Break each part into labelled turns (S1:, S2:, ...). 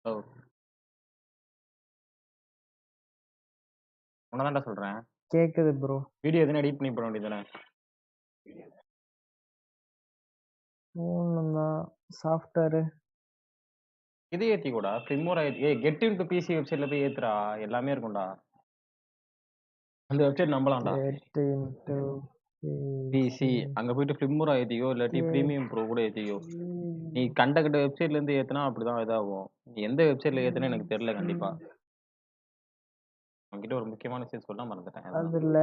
S1: ஓ! உன்ன தான்டா சொல்றேன்.
S2: கேக்குது ப்ரோ.
S1: வீடியோ எதுனா எடிட் பண்ணி போட வேண்டியது தானே?
S2: ஃபோன்ல சாஃப்ட்வேர்
S1: இது ஏத்திக்கோடா. ஃபில்மோரா ஏய் கெட் இன்டு பிசி வெப்சைட்ல போய் ஏத்துடா. எல்லாமே இருக்கும்டா. அந்த வெப்சைட் நம்பலாம்டா.
S2: கெட் இன்டு
S1: பிசி அங்க போயிட்டு ஃபில்மோரா ஏத்திக்கோ இல்லாட்டி பிரீமியம் ப்ரோ கூட ஏத்திக்கோ. நீ கண்ட வெப்சைட்ல இருந்து ஏத்துனா அப்படிதான் இதாகும். நீ எந்த வெப்சைட்ல ஏத்துனே எனக்கு தெரியல கண்டிப்பா. உன்கிட்ட ஒரு முக்கியமான விஷயம் சொல்ல மறந்துட்டேன்.
S2: அதுல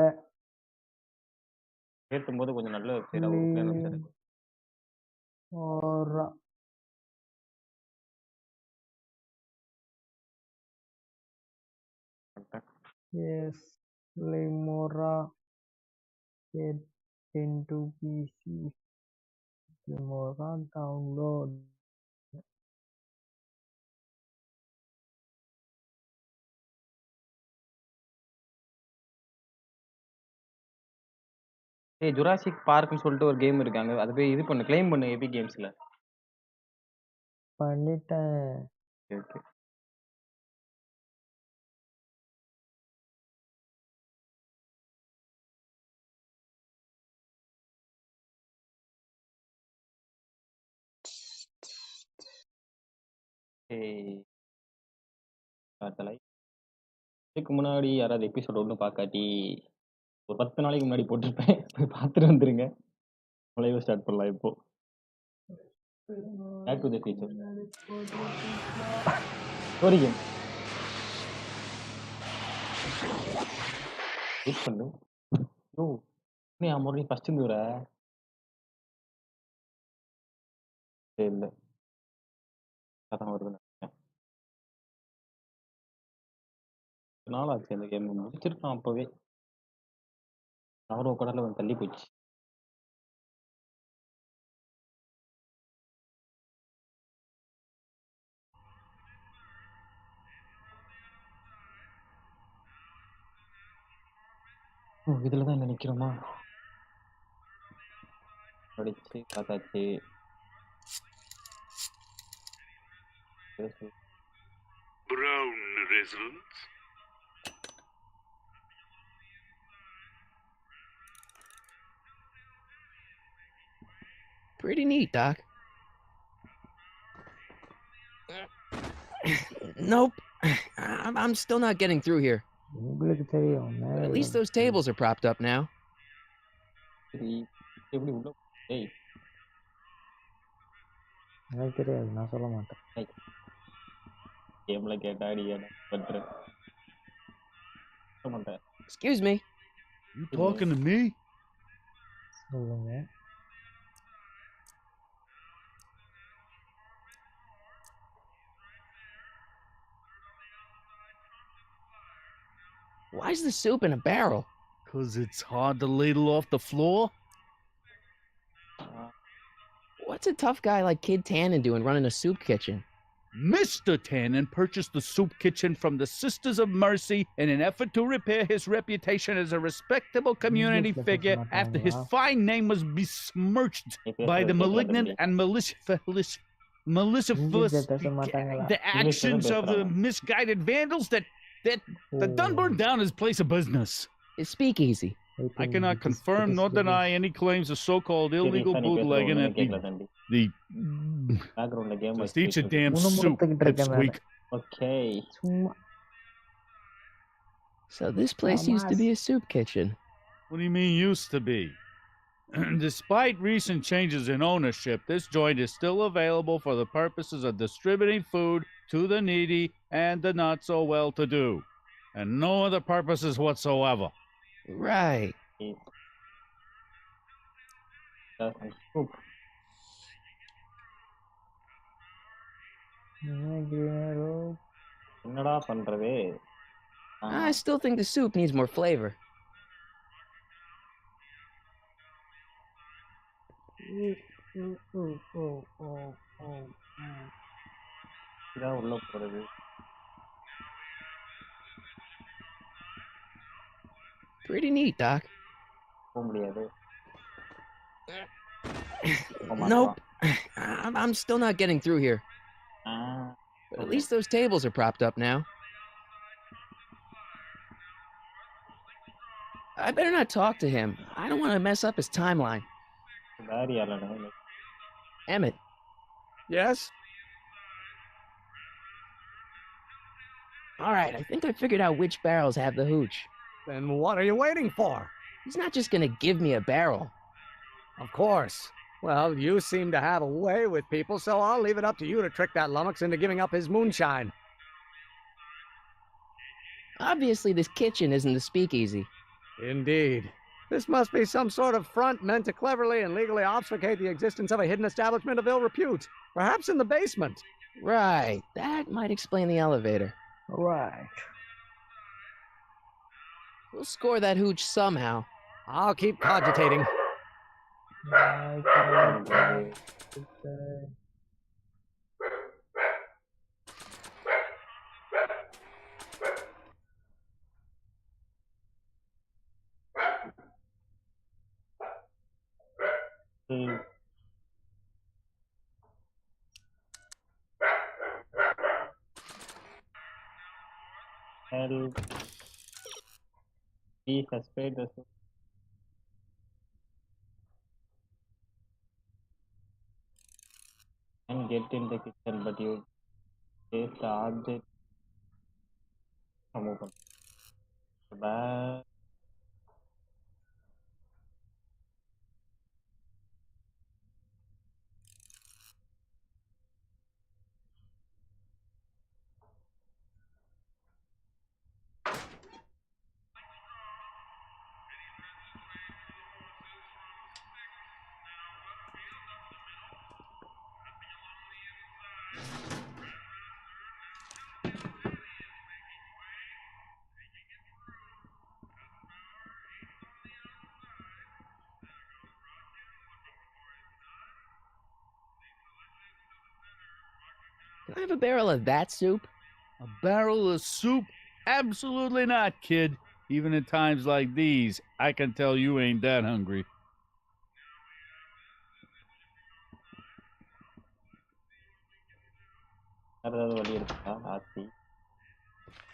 S1: ஏத்தும்போது கொஞ்சம் நல்ல வெப்சைட்டா ஓப்பன் வெப்சைட்.
S2: ஓரா எஸ் லிமோரா கெட் இன்டு பிசி லிமோரா டவுன்லோட்
S1: ஏய் ஜுராசிக் பார்க்னு சொல்லிட்டு ஒரு கேம் இருக்கு. அங்க அது போய் இது பண்ணு கிளைம் பண்ணு எபிக் கேம்ஸ்ல.
S2: பண்ணிட்டேன்.
S1: ஓகே. ஏய் பார்த்தலை. இதுக்கு முன்னாடி யாராவது எபிசோட் ஒண்ணு பார்க்காட்டி ஒரு 10 நாளைக்கு முன்னாடி போட்டிருப்பேன். போய் பார்த்துட்டு வந்துருங்க. லைவ் ஸ்டார்ட் பண்ணலாம் இப்போ. Back to the future. Story game. Wait பண்ணு. யோ நீ மறுபடியும் ஃபர்ஸ்ட் இருந்து வர. இல்ல அதான் வருது நினைக்கிறேன். நாளாச்சு அந்த கேம் முடிச்சிருக்கான் அப்பவே. அவரோ கடல வந்து தள்ளி போச்சு. இதுல தான் நினைக்கிறோமா? படிச்சு பார்த்தாச்சு.
S3: Brown results.
S4: Pretty neat, Doc. Nope. I'm still not getting through here.
S2: உங்களுக்கு தெரியும்.
S4: But at least those tables are propped up now.
S1: சரி எப்படி உள்ள ஏய்
S2: எனக்கு தெரியாது. நான் சொல்ல மாட்டேன்.
S1: கேம்ல கேட்டா நீ என்ன பண்ற? சொல்ல மாட்டேன்.
S4: Excuse me.
S3: You talking to me?
S2: சொல்லுங்க.
S4: Why's the soup in a barrel?
S3: 'Cause it's hard to ladle off the floor.
S4: What's a tough guy like Kid Tannen doing running a soup kitchen?
S3: Mr. Tannen purchased the soup kitchen from the Sisters of Mercy in an effort to repair his reputation as a respectable community figure after his fine name was besmirched by the malignant and malicious the actions of the misguided vandals that done burned down his place of business.
S4: It's speakeasy.
S3: I cannot confirm nor deny any claims of so-called illegal bootlegging at the
S1: பேக்ரவுண்ட்ல game
S3: just eat your damn soup, pipsqueak.
S1: Okay.
S2: சும்மா
S4: So this place used to be a soup kitchen.
S3: What do you mean used to be? Despite recent changes in ownership, this joint is still available for the purposes of distributing food to the needy and the not so well-to-do, and no other purposes whatsoever.
S4: Right.
S1: என்னடா பண்றது?
S4: I still think the soup needs more flavor.
S1: இதான் உள்ள போறது.
S4: Pretty neat, Doc.
S1: போக முடியாது.
S4: Nope. I'm still not getting through here. But at least those tables are propped up now. I better not talk to him. I don't want to mess up his timeline. Emmett.
S5: Yes?
S4: All right, I think I figured out which barrels have the hooch.
S5: Then what are you waiting for?
S4: He's not just gonna give me a barrel.
S5: Of course. Well, you seem to have a way with people, so I'll leave it up to you to trick that lummox into giving up his moonshine.
S4: Obviously, this kitchen isn't the speakeasy.
S5: Indeed. This must be some sort of front meant to cleverly and legally obfuscate the existence of a hidden establishment of ill repute. Perhaps in the basement.
S4: Right, that might explain the elevator.
S2: Right.
S4: We'll score that hooch somehow.
S5: I'll keep cogitating.
S1: He has paid the soup. And get in the kitchen, but you place the object. Open. Bag.
S4: Can I have a barrel of that soup?
S3: A barrel of soup? Absolutely not, kid. Even in times like these, I can tell you ain't that hungry.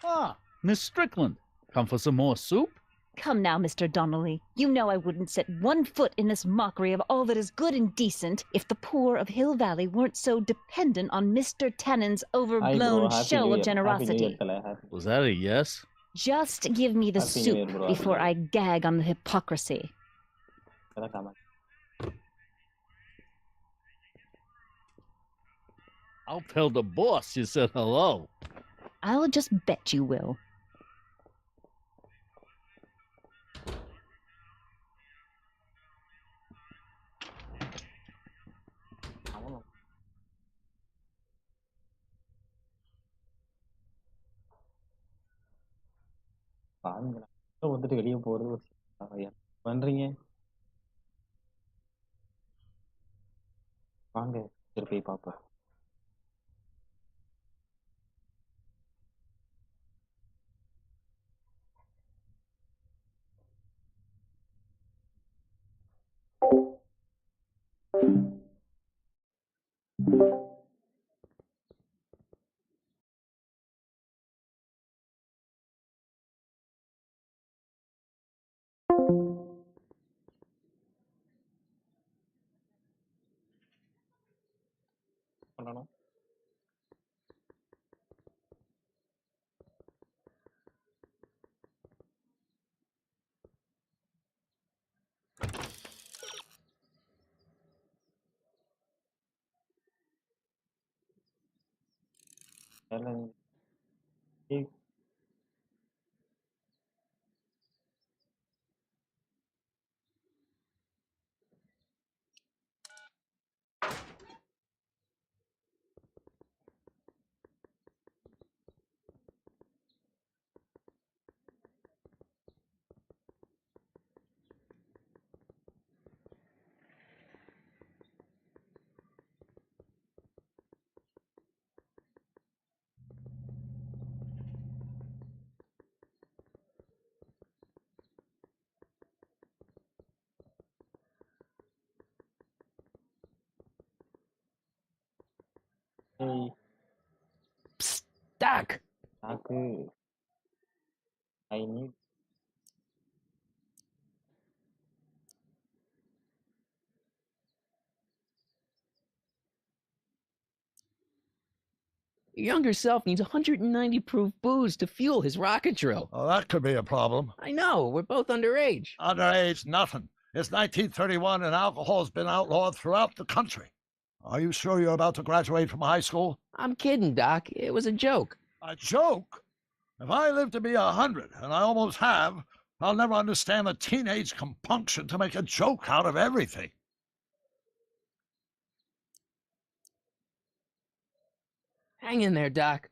S3: Ah, Miss Strickland. Come for some more soup?
S6: Come now, Mr. Donnelly. You know I wouldn't set one foot in this mockery of all that is good and decent if the poor of Hill Valley weren't so dependent on Mr. Tennant's overblown show of generosity.
S3: Was that a yes?
S6: Just give me the
S1: Happy New Year,
S6: soup
S1: bro.
S6: before I gag on the hypocrisy.
S3: I'll tell the boss you said hello.
S6: I'll just bet you will.
S1: வந்துட்டு வெளியே போறது ஒரு பண்றீங்க வாங்க திருப்பி பாப்போம் பண்ணணும்
S4: Doc!
S1: Aku, I need.
S4: Your younger self needs 190 proof booze to fuel his rocket drill.
S7: Oh, that could be a problem.
S4: I know, we're both underage.
S7: Underage, nothing. It's 1931 and alcohol's been outlawed throughout the country. Are you sure you're about to graduate from high school?
S4: I'm kidding, Doc. It was a joke.
S7: A joke? If I live to be 100, and I almost have, I'll never understand the teenage compunction to make a joke out of everything.
S4: Hang in there, Doc.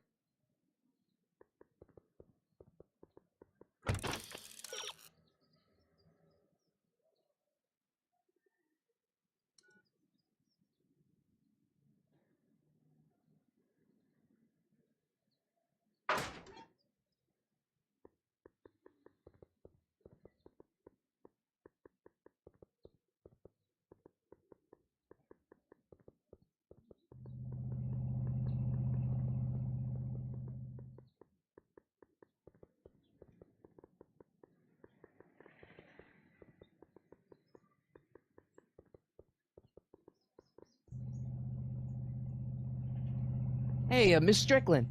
S4: Hey, Miss Strickland.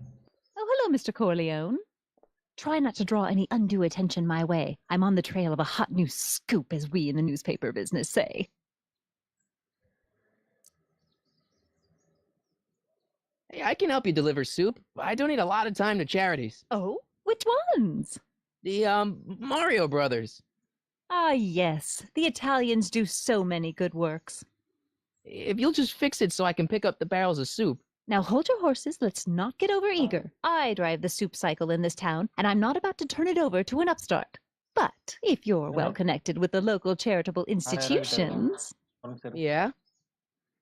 S6: Oh, hello, Mr. Corleone. Try not to draw any undue attention my way. I'm on the trail of a hot new scoop, as we in the newspaper business say.
S4: Hey, I can help you deliver soup. I donate a lot of time to charities.
S6: Oh? Which ones?
S4: The, Mario Brothers.
S6: Ah, yes. The Italians do so many good works.
S4: If you'll just fix it so I can pick up the barrels of soup.
S6: Now hold your horses, let's not get overeager. I drive the soup cycle in this town, and I'm not about to turn it over to an upstart. But if you're well connected with the local charitable institutions,
S4: Yeah?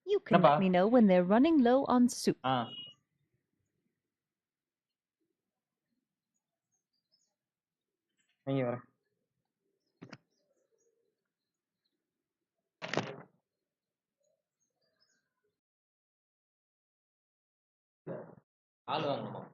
S6: you can let me know when they're running low on soup.
S1: Iங்க வரேன். ஆளு வாங்கணும்.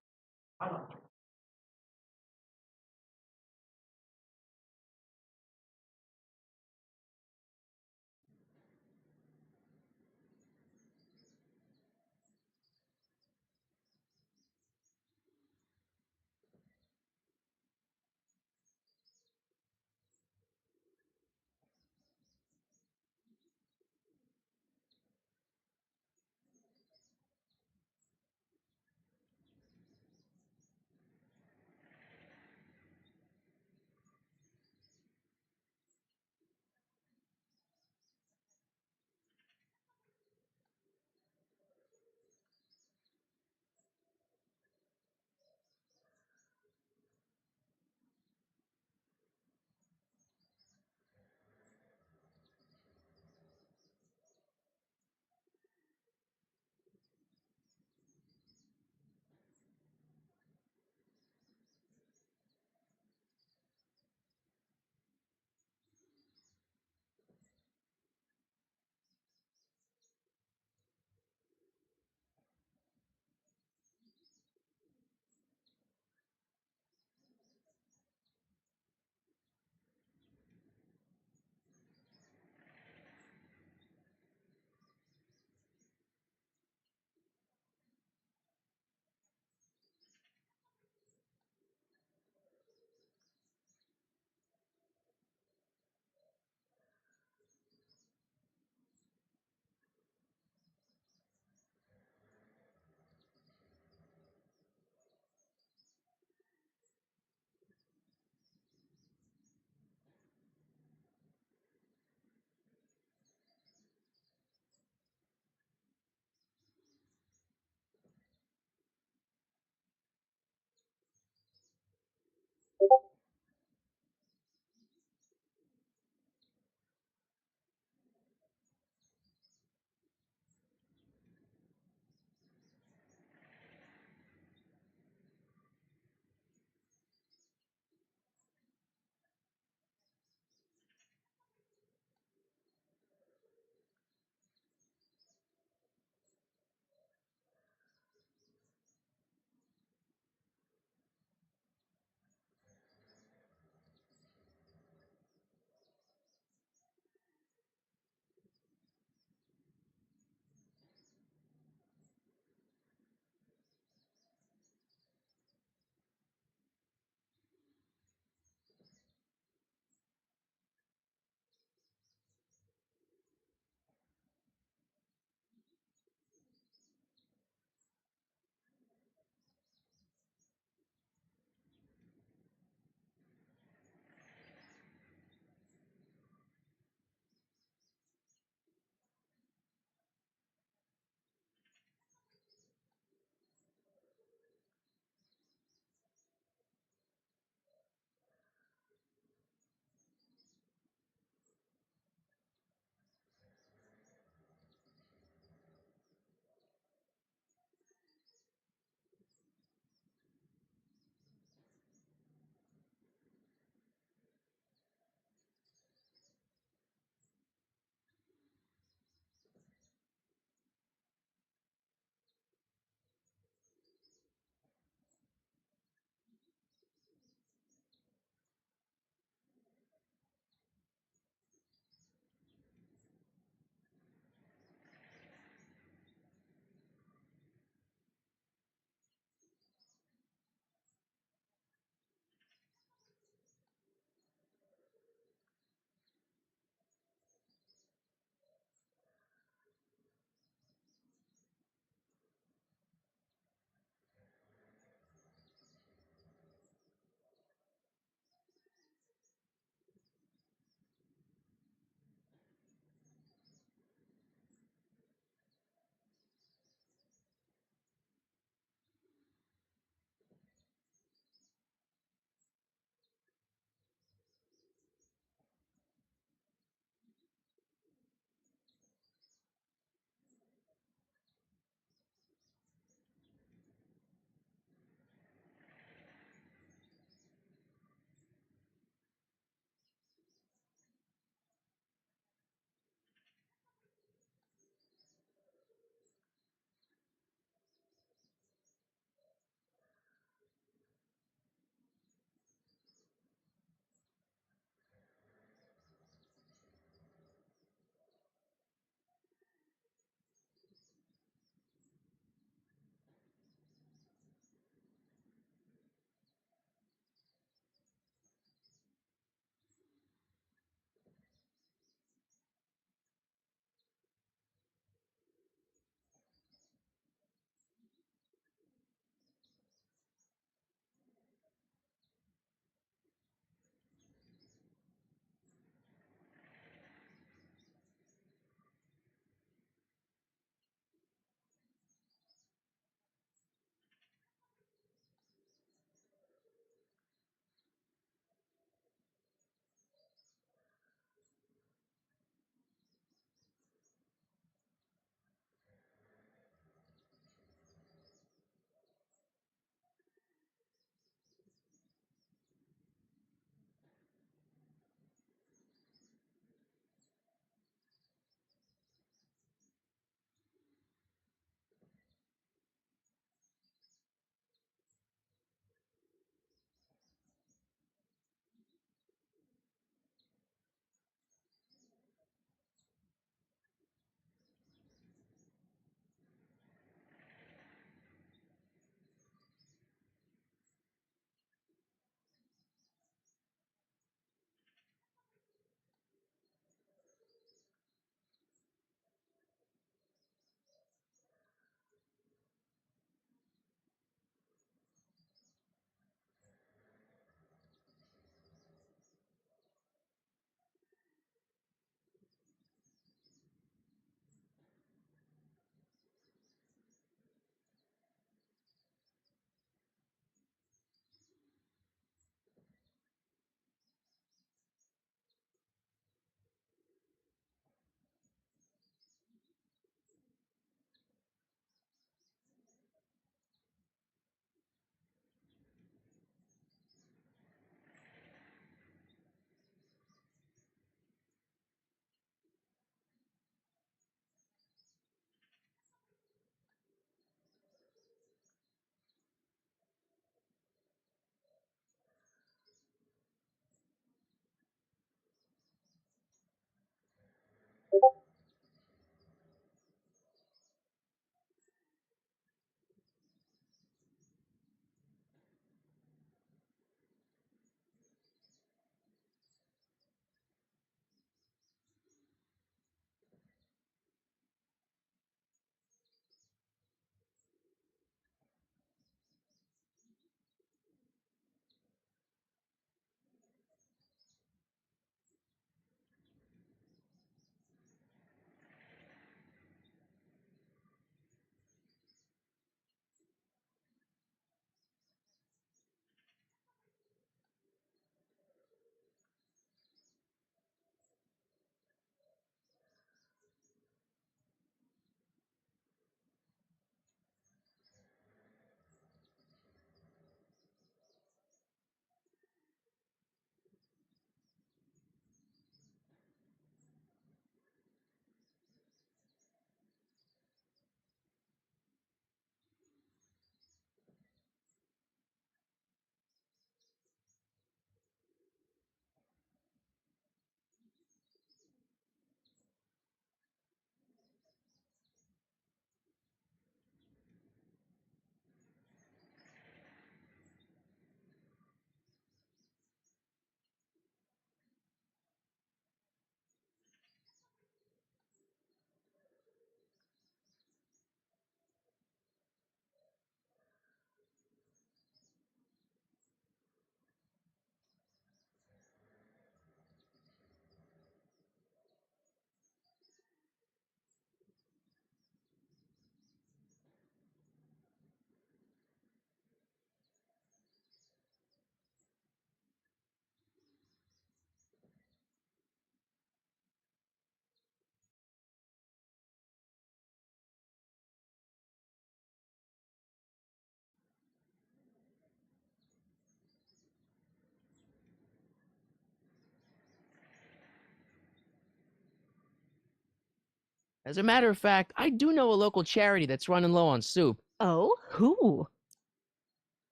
S4: As a matter of fact, I do know a local charity that's running low on soup.
S6: Oh, who?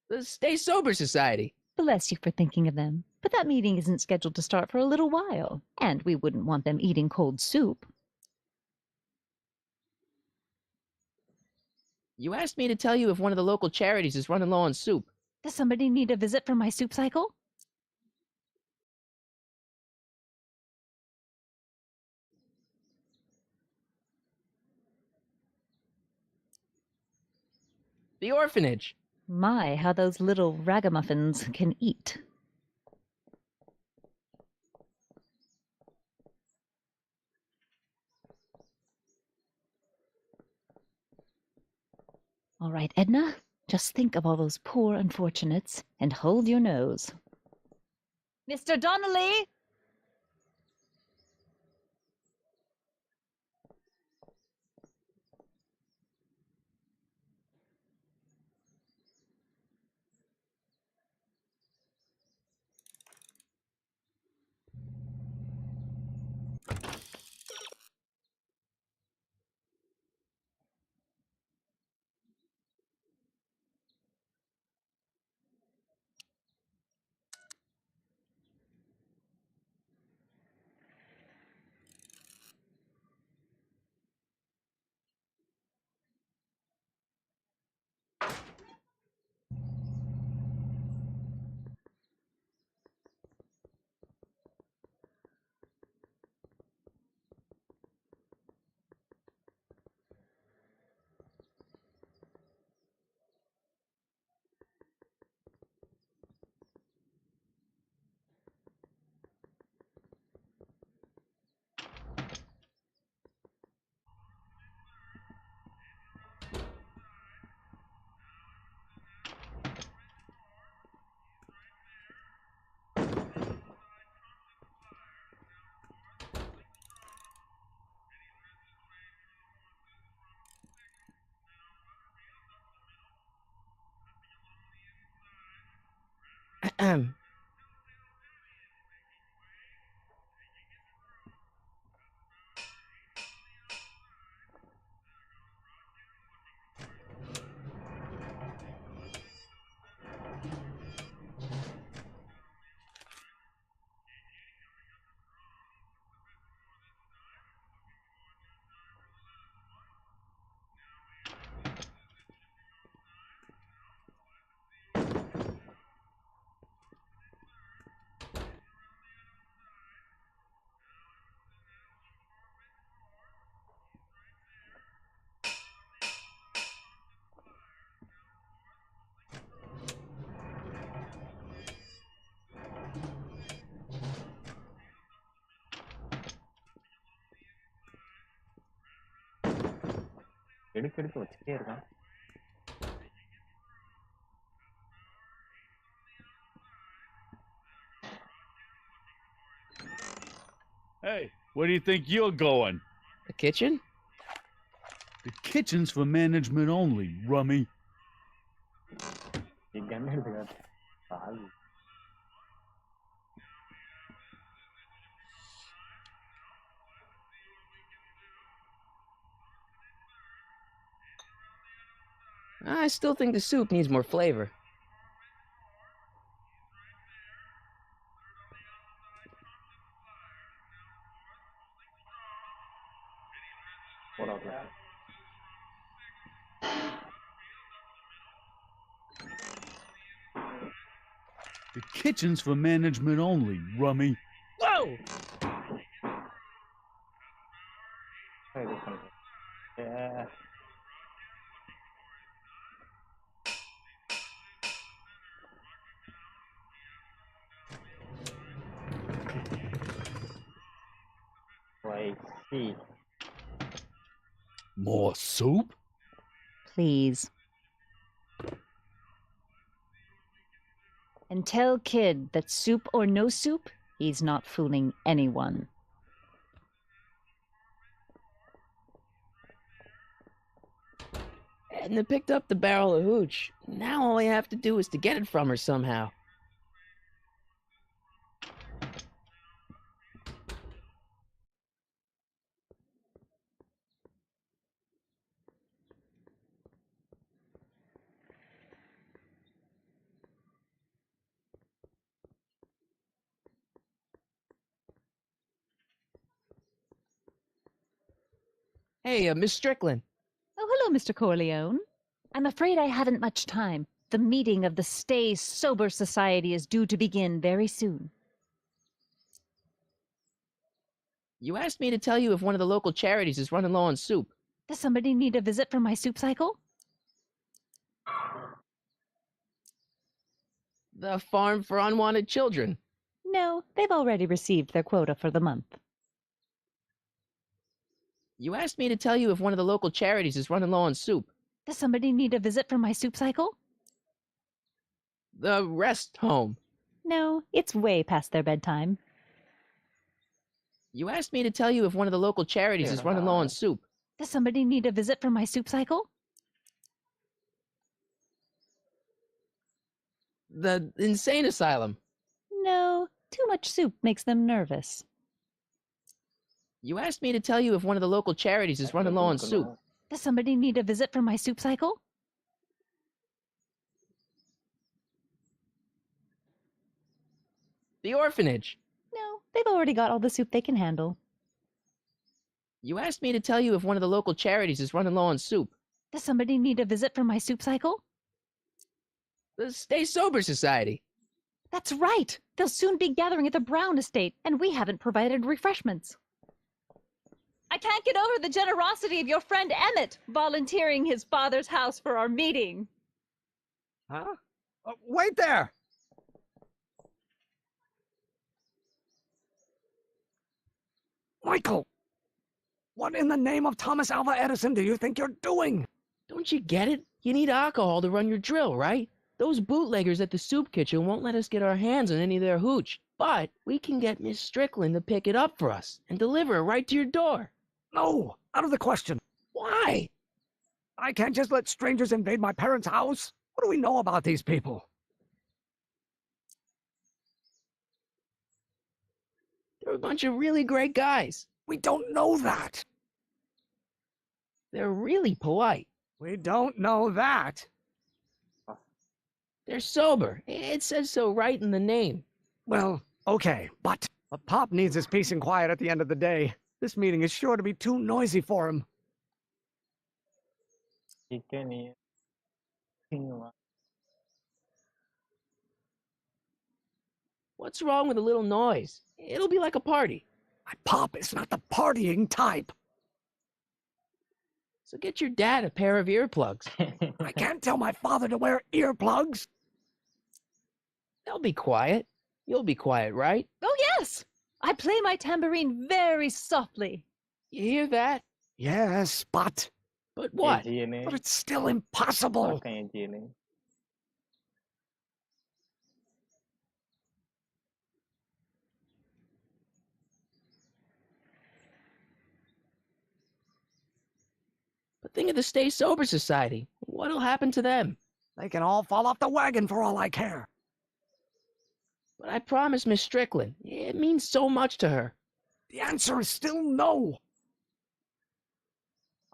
S4: The Stay Sober Society.
S6: Bless you for thinking of them. But that meeting isn't scheduled to start for a little while, and we wouldn't want them eating cold soup.
S4: You asked me to tell you if one of the local charities is running low on soup.
S6: Does somebody need a visit from my soup cycle?
S4: The orphanage.
S6: My, how those little ragamuffins can eat. All right, Edna, just think of all those poor unfortunates and hold your nose. Mr. Donnelly!
S4: Ahem.
S1: எடுத்து வச்சுட்டே இருக்கான்.
S3: Hey, where do you think you're going?
S4: The kitchen?
S3: The kitchen's for management only, rummy.
S1: கன் எடுத்துக்காட்டு. பாவி.
S4: I still think the soup needs more flavor.
S1: What else?
S3: The kitchen's for management only, rummy.
S4: Whoa!
S1: Yeah. I see.
S3: More soup?
S6: Please. And tell Kid that soup or no soup, he's not fooling anyone.
S4: Edna picked up the barrel of hooch. Now all I have to do is to get it from her somehow. Hey, Miss Strickland.
S6: Oh, hello, Mr. Corleone. I'm afraid I haven't much time. The meeting of the Stay Sober Society is due to begin very soon.
S4: You asked me to tell you if one of the local charities is running low on soup.
S6: Does somebody need a visit from my soup cycle?
S4: The Farm for Unwanted Children.
S6: No, they've already received their quota for the month.
S4: You asked me to tell you if one of the local charities is running low on soup.
S6: Does somebody need a visit from my soup cycle?
S4: The Rest Home.
S6: No, it's way past their bedtime.
S4: You asked me to tell you if one of the local charities is running low on soup.
S6: Does somebody need a visit from my soup cycle?
S4: The Insane Asylum.
S6: No, too much soup makes them nervous.
S4: You asked me to tell you if one of the local charities is running low on soup.
S6: Does somebody need a visit from my soup cycle?
S4: The Orphanage.
S6: No, they've already got all the soup they can handle.
S4: You asked me to tell you if one of the local charities is running low on soup.
S6: Does somebody need a visit from my soup cycle?
S4: The Stay Sober Society.
S6: That's right! They'll soon be gathering at the Brown estate, and we haven't provided refreshments. I can't get over the generosity of your friend Emmett volunteering his father's house for our meeting.
S5: Huh? Wait there! Michael! What in the name of Thomas Alva Edison do you think you're doing?
S4: Don't you get it? You need alcohol to run your drill, right? Those bootleggers at the soup kitchen won't let us get our hands on any of their hooch. But we can get Miss Strickland to pick it up for us and deliver it right to your door.
S5: No, out of the question.
S4: Why?
S5: I can't just let strangers invade my parents' house. What do we know about these people?
S4: They're a bunch of really great guys.
S5: We don't know that.
S4: They're really polite.
S5: We don't know that.
S4: They're sober. It says so right in the name.
S5: Well, okay, but Pop needs his peace and quiet at the end of the day. This meeting is sure to be too noisy for him.
S4: What's wrong with a little noise? It'll be like a party.
S5: My Pop is not the partying type.
S4: So get your dad a pair of earplugs.
S5: I can't tell my father to wear earplugs.
S4: They'll be quiet. You'll be quiet, right?
S6: Oh, yes! I play my tambourine very softly.
S4: You hear that?
S5: Yes, but
S4: what?
S5: But it's still impossible.
S4: But think of the Stay Sober Society. What'll happen to them?
S5: They can all fall off the wagon for all I care.
S4: But I promised Miss Strickland. It means so much to her.
S5: The answer is still no.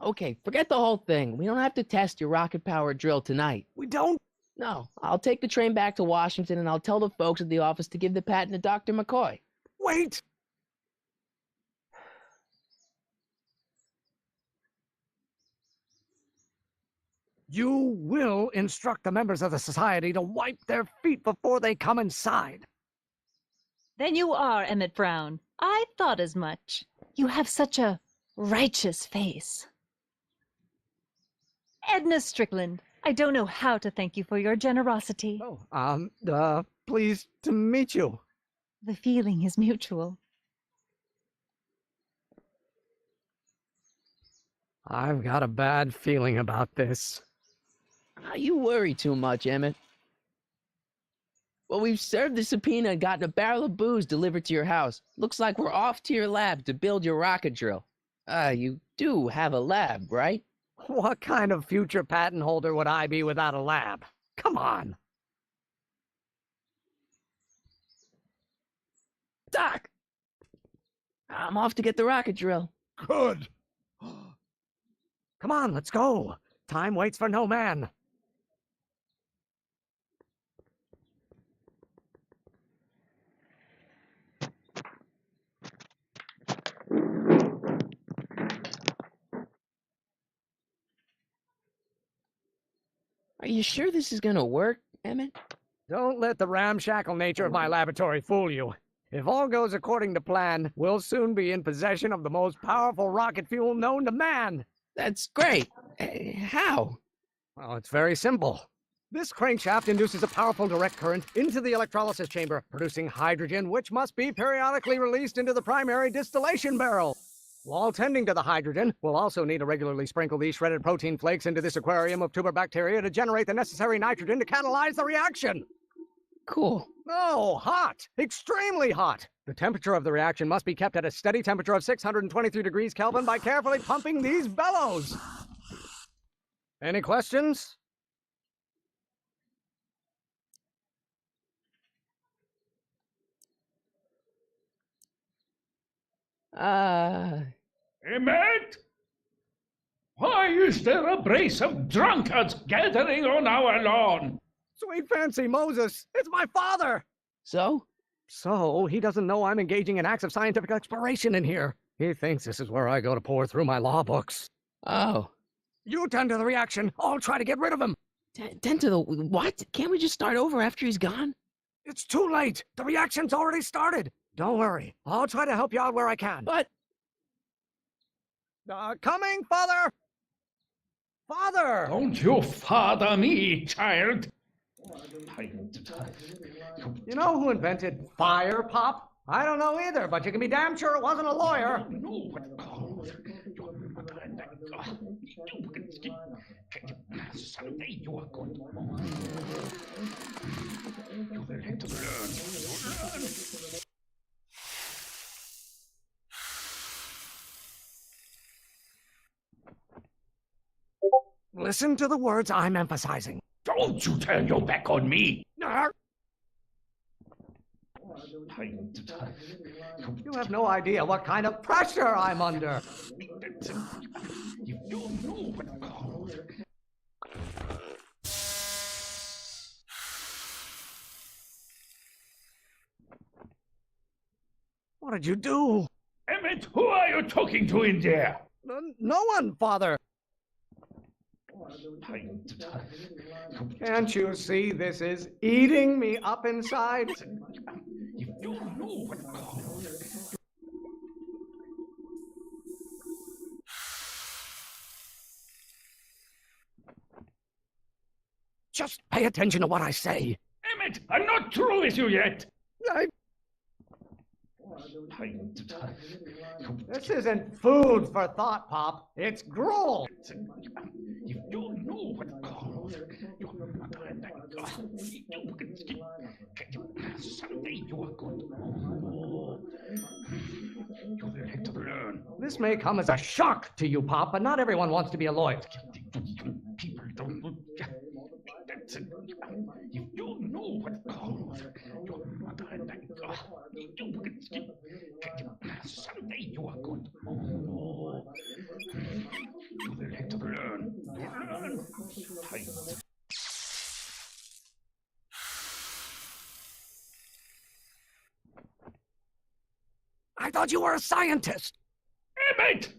S4: Okay, forget the whole thing. We don't have to test your rocket-powered drill tonight.
S5: We don't?
S4: No, I'll take the train back to Washington and I'll tell the folks at the office to give the patent to Dr. McCoy.
S5: Wait! You will instruct the members of the society to wipe their feet before they come inside.
S6: Then you are Emmett Brown. I thought as much. You have such a righteous face. Edna Strickland, I don't know how to thank you for your generosity.
S5: Oh, pleased to meet you.
S6: The feeling is mutual.
S5: I've got a bad feeling about this.
S4: You worry too much, Emmett. Well, we've served the subpoena and gotten a barrel of booze delivered to your house. Looks like we're off to your lab to build your rocket drill. You do have a lab, right?
S5: What kind of future patent holder would I be without a lab? Come on.
S4: Doc! I'm off to get the rocket drill.
S7: Good.
S5: Come on, let's go. Time waits for no man.
S4: Are you sure this is gonna work, Emmett?
S5: Don't let the ramshackle nature of my laboratory fool you. If all goes according to plan, we'll soon be in possession of the most powerful rocket fuel known to man.
S4: That's great. How?
S5: Well, it's very simple. This crankshaft induces a powerful direct current into the electrolysis chamber, producing hydrogen, which must be periodically released into the primary distillation barrel. While tending to the hydrogen, we'll also need to regularly sprinkle these shredded protein flakes into this aquarium of tuber bacteria to generate the necessary nitrogen to catalyze the reaction.
S4: Cool.
S5: Oh, hot! Extremely hot! The temperature of the reaction must be kept at a steady temperature of 623 degrees Kelvin by carefully pumping these bellows. Any questions?
S3: Emmett? Why is there a brace of drunkards gathering on our lawn?
S5: Sweet fancy Moses, it's my father!
S4: So?
S5: So, he doesn't know I'm engaging in acts of scientific exploration in here. He thinks this is where I go to pore through my law books.
S4: Oh.
S5: You tend to the reaction. I'll try to get rid of him.
S4: Tend to the what? Can't we just start over after he's gone?
S5: It's too late. The reaction's already started. Don't worry. I'll try to help you out where I can.
S4: But...
S5: coming, Father! Father!
S3: Don't you father me, child.
S5: You know who invented fire, Pop? I don't know either, but you can be damn sure it wasn't a lawyer.
S3: Someday you are going to learn.
S5: Listen to the words I'm emphasizing.
S3: Don't you turn your back on me.
S5: You have no idea what kind of pressure I'm under.
S3: You don't know what.
S5: What did you do?
S3: Emmett, who are you talking to in there?
S5: No one, Father. Can't you see this is eating me up inside?
S3: You don't know what.
S5: Just pay attention to what I say.
S3: Emmett, I'm not through with you yet.
S5: This isn't food for thought, Pop. It's gruel.
S3: You don't know what. Someday you are going to learn.
S5: This may come as a shock to you, Pop, but not everyone wants to be a lawyer.
S3: People don't. You don't know what. Someday you are going to learn.
S5: I thought you were a scientist.
S3: Emmett!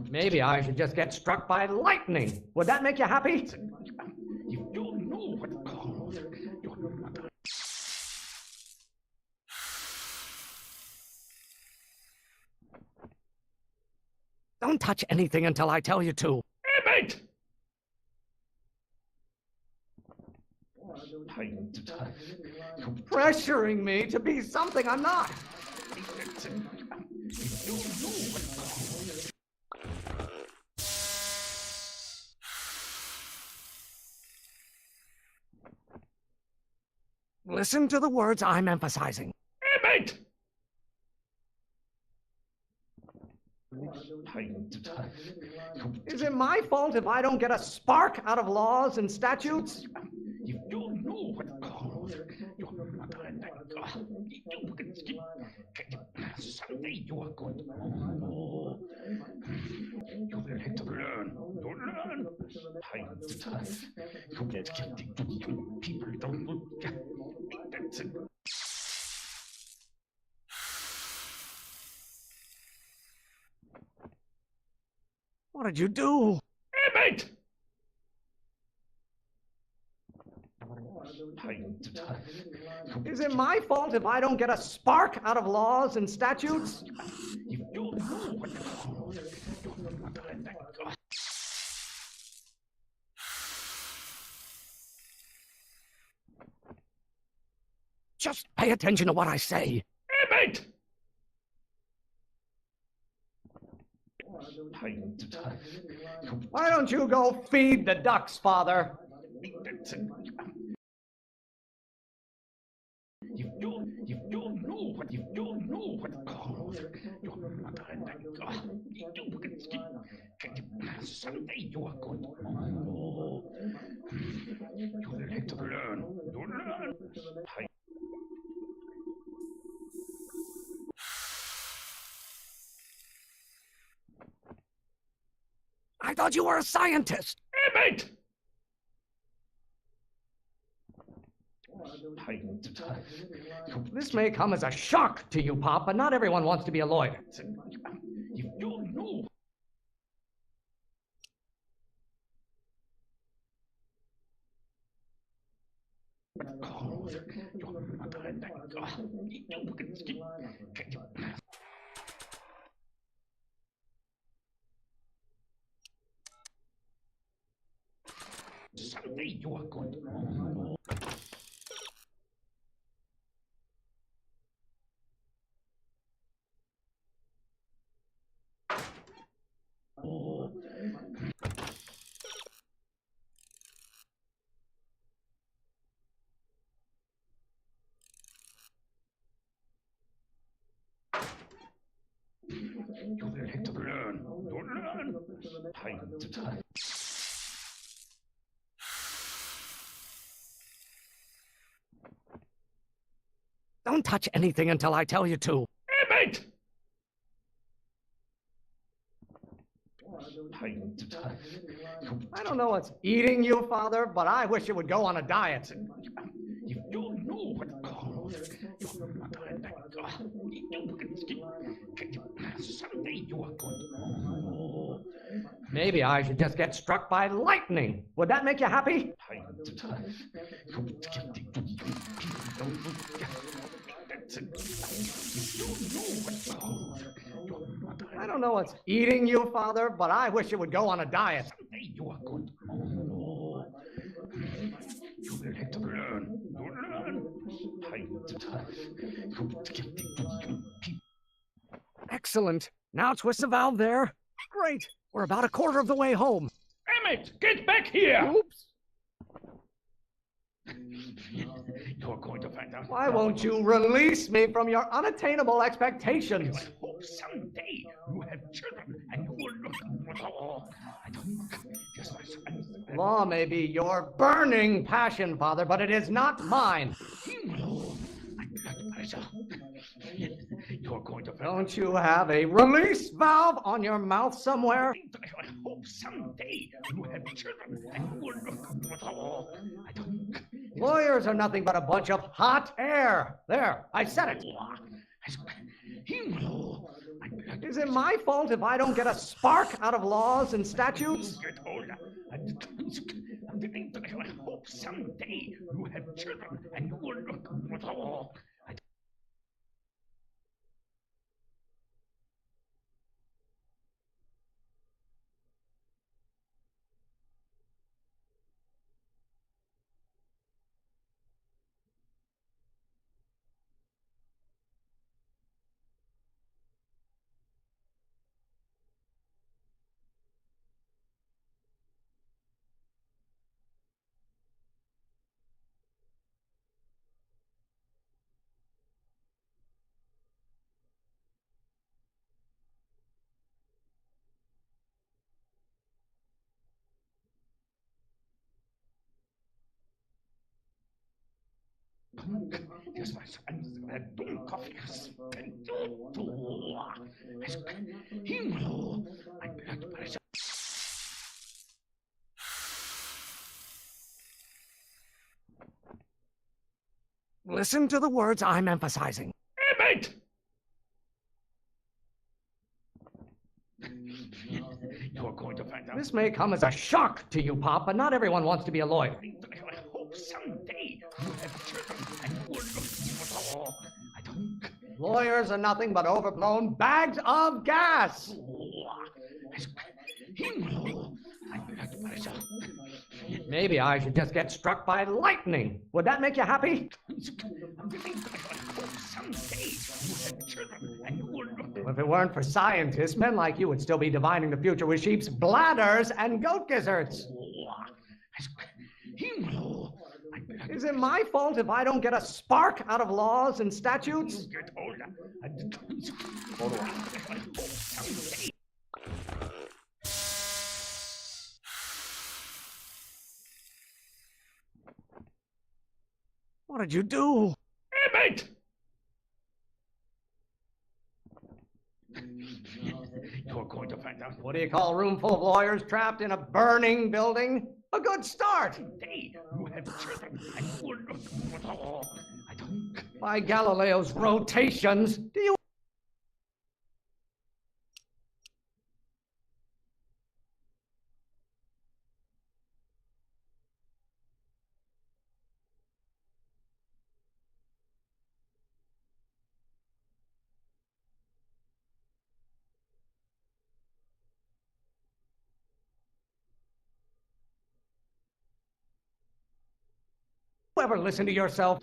S5: Maybe I should just get struck by lightning. Would that make you happy?
S3: You don't know what.
S5: Don't touch anything until I tell you to.
S3: Emmett!
S5: Pressuring me to be something I'm not. Listen to the words I'm emphasizing.
S3: Emmett!
S5: Is it my fault if I don't get a spark out of laws and statutes?
S3: You don't know what calls. You're not someday you are going to know. You will have to learn. You learn. Time to time. You get getting to young people don't look. That's it.
S5: What did you do?
S3: Hey, mate! Time to time.
S5: Is it my fault if I don't get a spark out of laws and statutes?
S3: You don't know what calls. You're not
S5: Just pay attention to what I say.
S3: Hey, mate! Time to time.
S5: Why don't you go feed the ducks, Father?
S3: That's it. You don't know what calls. You're not someday you are going to know. You will have to learn. You learn.
S5: I thought you were a scientist.
S3: Hey, mate! Time to time.
S5: This may come as a shock to you, Pop, but not everyone wants to be a lawyer.
S3: You don't know. Someday you are going to know. Oh. You will have to learn. You learn. Time to time.
S5: Don't touch anything until I tell you to.
S3: Hey, mate! Time to time.
S5: I don't know what's eating you, Father, but I wish you would go on a diet.
S3: You don't know what calls. You're not someday you are going to know.
S5: Maybe I should just get struck by lightning. Would that make you happy?
S3: Time to time.
S5: I don't know what's eating you, Father, but I wish you would go on a diet.
S3: Someday you are going to know. You will have to learn. You learn. Time to time.
S5: Excellent. Now twist the valve there. Great. We're about a quarter of the way home.
S3: Emmett, get back here!
S5: Oops.
S3: You're going to find out.
S5: Why won't you release me from your unattainable expectations?
S3: I hope someday you have children and you will look. Oh, I don't. Just my son.
S5: Law may be your burning passion, Father, but it is not mine.
S3: My blood pressure. You're going to find
S5: Don't you have a release valve on your mouth somewhere?
S3: I hope someday you have children and you will look. Oh, I don't.
S5: Lawyers are nothing but a bunch of hot air. There, I said it. Is it my fault if I don't get a spark out of laws and statutes?
S3: Get older. I hope someday you have children and you will look. Oh,
S5: Listen to the words I'm emphasizing.
S7: Emmett! You're going to find out.
S5: This may come as a shock to you, Pop, but not everyone wants to be a lawyer.
S7: I hope someday you have children and you will look. I don't.
S5: Lawyers are nothing but overblown bags of gas. Maybe I should just get struck by lightning. Would that make you happy? If it weren't for scientists, men like you would still be divining the future with sheep's bladders and goat gizzards. Is it my fault if I don't get a spark out of laws and statutes? What did you do?
S7: Emmett! You're going to find out.
S5: What do you call a room full of lawyers trapped in a burning building? A good start.
S7: Today you have children and you will look. I don't.
S5: By Galileo's rotations, do you... ever listen to yourself?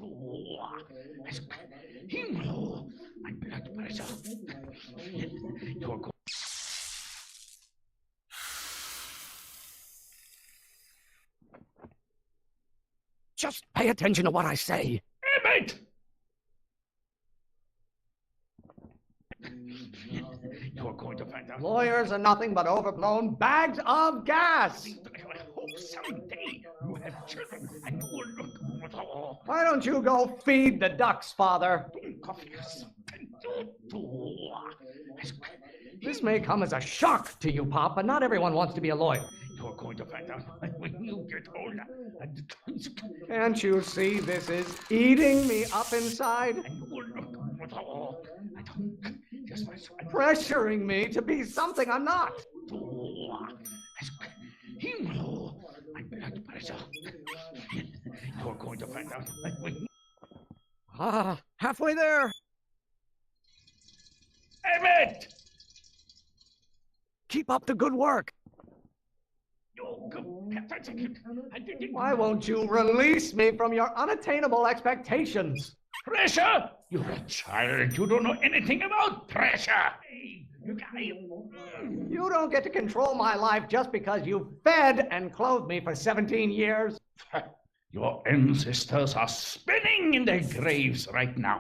S5: Just pay attention to what I say.
S7: Emmett! You're going to find out.
S5: Lawyers are nothing but overblown bags of gas.
S7: I hope someday you have children and you will look.
S5: Why don't you go feed the ducks, Father? This may come as a shock to you, Pop, but not everyone wants to be a lawyer.
S7: You're going to find out when you get older.
S5: Can't you see this is eating me up inside? Pressuring me to be something I'm not.
S7: You're going to find out when...
S5: Ah, halfway there.
S7: Emmett!
S5: Keep up the good work. Why won't you release me from your unattainable expectations?
S7: Pressure? You're a child. You don't know anything about pressure. Hey,
S5: You don't get to control my life just because you fed and clothed me for 17 years.
S7: Your ancestors are spinning in their graves right now.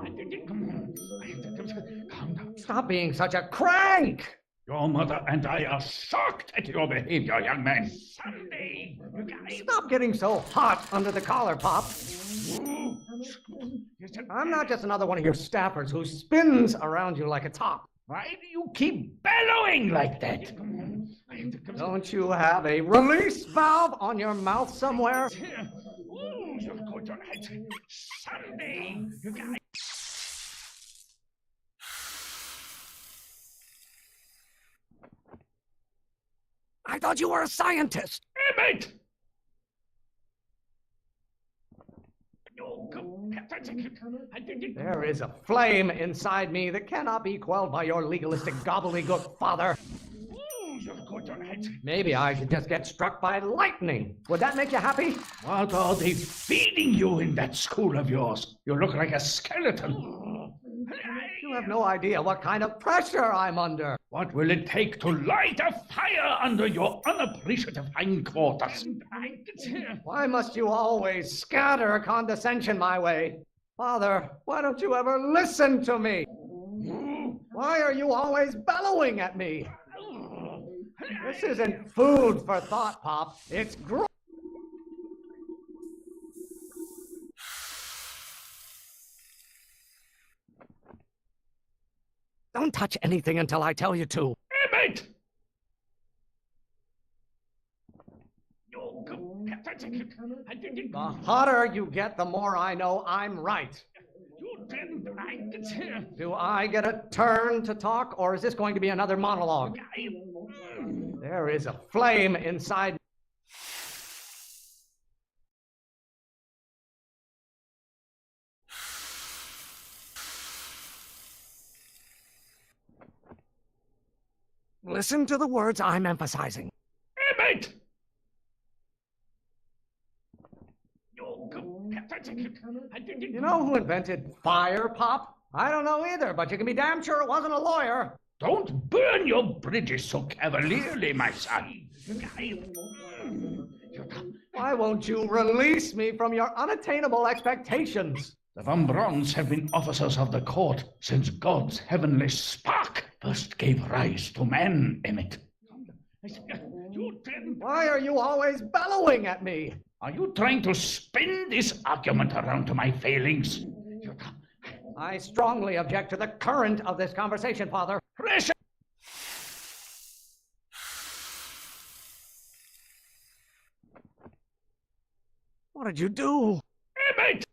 S7: Calm down.
S5: Stop being such a crank.
S7: Your mother and I are shocked at your behavior, young man. Someday,
S5: Stop getting so hot under the collar, Pop. I'm not just another one of your staffers who spins around you like a top.
S7: Why do you keep bellowing like that?
S5: Don't you have a release valve on your mouth somewhere?
S7: You're going to someday, you guys.
S5: I thought you were a scientist.
S7: Emmett!
S5: There is a flame inside me that cannot be quelled by your legalistic gobbledygook, Father. Maybe I should just get struck by lightning. Would that make you happy?
S7: What are they feeding you in that school of yours? You look like a skeleton.
S5: You have no idea what kind of pressure I'm under.
S7: What will it take to light a fire under your unappreciative hindquarters?
S5: Why must you always scatter condescension my way? Father, why don't you ever listen to me? Why are you always bellowing at me? This isn't food for thought, Pop. It's Don't touch anything until I tell you to.
S7: Mate!
S5: The hotter you get, the more I know I'm right. Do I get a turn to talk, or is this going to be another monologue? There is a flame inside. Listen to the words I'm emphasizing.
S7: Mate!
S5: You know who invented fire, Pop? I don't know either, but you can be damn sure it wasn't a lawyer.
S7: Don't burn your bridges so cavalierly, my son.
S5: Why won't you release me from your unattainable expectations?
S7: The Van Brons have been officers of the court since God's heavenly spark first gave rise to man, Emmett.
S5: Why are you always bellowing at me?
S7: Are you trying to spin this argument around to my failings?
S5: I strongly object to the current of this conversation, Father.
S7: Pressure!
S5: What did you do?
S7: Emmett!